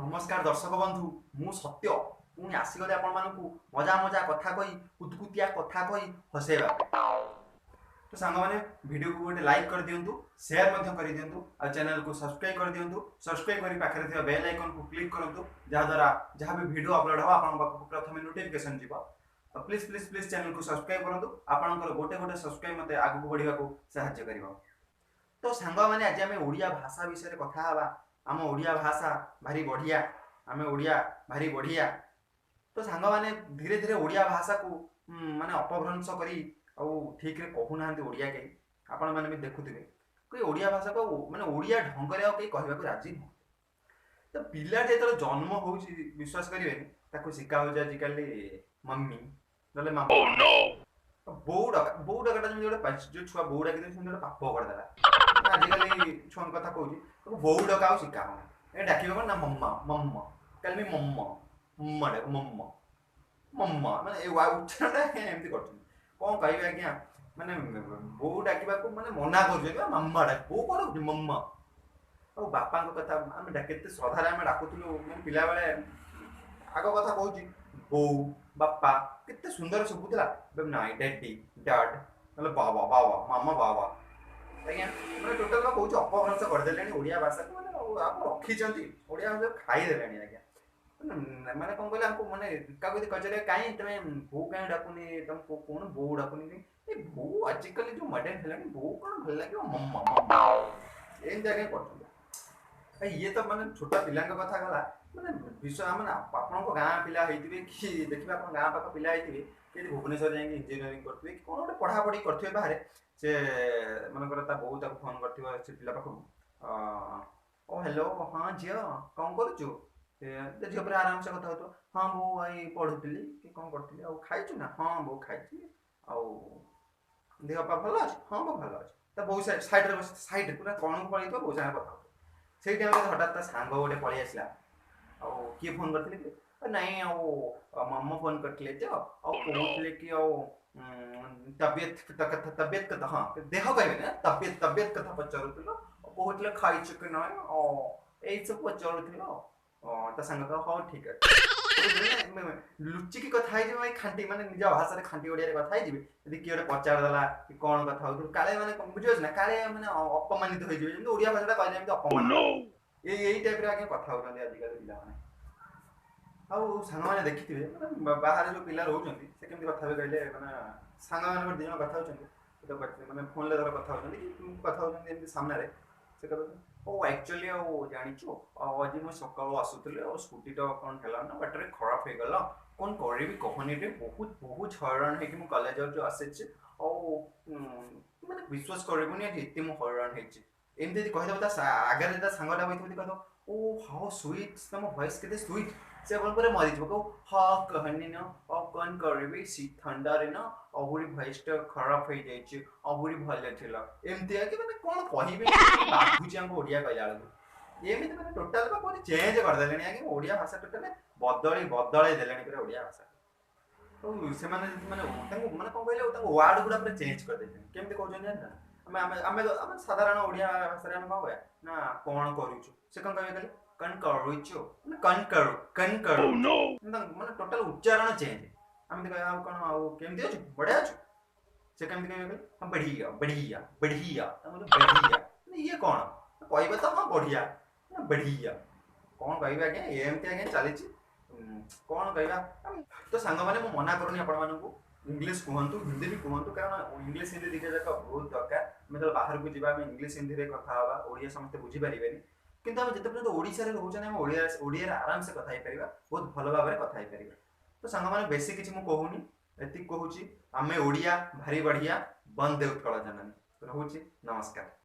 नमस्कार दर्शक बंधु मु सत्य पुणी आसीगले आपण मानकु मजा मजा कथा कही कुतकुतिया कथा कही हसेबा तो सांग माने वीडियो को गोटे लाइक कर दियंतु शेयर मध्य कर दियंतु आ चैनल को सब्सक्राइब कर दियंतु सब्सक्राइब करी पाखरे थिबा बेल आइकन को क्लिक करंतु जहा द्वारा जहा भी वीडियो अपलोड हो आपण पाखु प्रथमे नोटिफिकेशन जीवा तो प्लीज प्लीज प्लीज चैनल को सब्सक्राइब करंतु आपनकर गोटे गोटे सब्सक्राइब मते आगु बढ़िबा को सहायता करिवो। तो सांग माने आज आमे ओडिया भाषा विषय रे कथा हवा। आम ओडिया भाषा भारी बढ़िया आम ओडिया भारी बढ़िया। तो सांग माने धीरे धीरे ओडिया भाषा को माने अपभ्रंश करी आ ठीक रे कहू ना ओडिया के आपण माने भी देखुथिबे कोई ओडिया भाषा को माने ओडिया ढंग रे कई कहबा को राजी न। तो पिला जेतले जन्म होउची विश्वास करिवे ताको शिखा हो जाय आजिकली मम्मी नले मामा ओह नो बौ डकाटा जमी गोटे जो छुआ बौ डाकी देछन गोटे पाप करदेला आजिकली छुआ कथा कहूची तो बौ डका आ शिखा हो ए डाकिबो ना मम्मा मम्मा कल मी मम्मा मम्मा डे मम्मा मम्मा माने ए वा उच्चारण एमती करछन कोन कहबे आज्ञा माने बौ डाकिबा को माने मना करछन मम्मा डाक बौ कोन मम्मा और बापा कथा आम केते श्रद्धारे आम डाकुलु पिला बेले आग कथा कहूँ बो बापा केते सुंदर शुभुला नाई डैडी डैड ना बाबा बाबा मामा बाबा आज्ञा मैं टोटाल कहूँ अपभ्रंश करदे ओडिया भाषा को मैंने आप रखी ओडिया भाषा खाईदे आज्ञा मैंने कौन कहले हमको मैंने क्या पचारे कहीं तुम बो कहीं डाकुनी तुम कौन बो डाकुनी बो आजिकल जो मॉडर्न है बो कौन भल लगे मम्मा मम्मा एम आज्ञा कर ये तो माने छोटा पिला कथा गला माने विश्व माने आपन गाँ पिला होइतिबे कि देखिबे आपन गाँ पाख पिला होइतिबे कि भुवनेश्वर जाई इंजीनियरिंग करथिबे कि कोन गोटे पढ़ा पढ़ी करथिबे बाहर से मनकर ता बहु ताको फोन करथिबो से पिला पाख ओ हेलो हां जियो कोन करूछु से जियो पर आराम से कथा होतो हां बो आई पढुतली कि कोन करथली आ खाइछु ना हां बो खाइछि आ देह पा भलो अछि हां बो भलो अछि त बहु साइड रे साइड पूरा कोन पळी तो बहु सारा कथा से टाइम हठात सांग गोटे पलि आसला आ किए फोन करते कि नाई मामा फोन करते कहते कि तबियत कथा हाँ देह कहे ना तबियत कथा पचारूल कहते खाई कि ना यही सब पचारूल सांग हाँ ठीक है लुचिकी कथा खांटी माने निज भाषा खांटी ओडिया कथा यदि किए गोटे पचारदेला कि कौन कथा हो काले माने बुझे ना काले माने अपमानित हो जाए ओडिया भाषा कहले अपमान यही टाइप रे आगे कथा होती आजिकल पिला माने आउ सांग माने देखिथिबे बाहर जो पिला रहउचंती से केमती कथा बे कहले माने सांग माने दिन कथा होचंती तो माने फोन ले धर कथा होचंती कि कथा होचंती एमती सामने रे से कहते ओ एक्चुअली ओ जानिछु आज मो सकाळ आसुतले ओ स्कूटी तो कोन हेला ना बैटरी खराब हे गला कोन करबी कहनी रे बहुत बहुत हैरान है कि मो कॉलेज जो आसेछ ओ माने विश्वास करबोनी एते मो हैरान हेछि एमती कहि देबता आगे ता सांगटा बैठि कहतो ओ हाउ स्वीट तम वॉइस केते स्वीट से बोल पर मरि जबो हा कहनी न ओ कोन करबी सी ठंडा रे न अहुरी वॉइस टा खराब हे जाइछि अहुरी भले थिला एमती है कि माने कोन कहिबे बाबूजी हमको ओडिया कहला एमती माने टोटल को कोन चेंज कर देलेनी आगे ओडिया भाषा टोटल बदले देलेनी पर ओडिया भाषा तो से माने माने कोन कहले ताको वर्ड गुडा पर चेंज कर देलेनी केमती कहउछन ना आमे साधारण ओडिया भाषा रे हम कहबे ना कोन करूछु से कोन कहबे कहले कन करूछु कन करू ओह नो माने टोटल उच्चारण चेंज आमे कहबे आ कोन आ केमती अछि बढ़िया अछि से केमती कहबे कहले हम बढ़िया बढ़िया बढ़िया मतलब बढ़िया ये कोन कहबे तो हां बढ़िया बढ़िया कोन कहबे आगे एमती आगे चलीछि कोन कहबा तो सांग माने मो मना करूनी आपण मानकू इंग्लिश कहतु हिंदी भी कहतु कारण इंग्लिश हिंदी दिखे जाक बहुत दरकार मतलब बाहर को जीवा में इंग्लिश हिंदी रे कथा हवा ओडिया समस्त बुझी परिबेनी किंतु हम जते पर्यंत ओडिसा रे रहउछन हम ओडिया आराम से कथा हे परिबा बहुत भलो भाबे कथा हे परिबा। तो सांग माने बेसी किछि मु कहूनी एति कहूची आमे ओडिया भारी बढ़िया बंदे उत्कल जननी रहउची नमस्कार।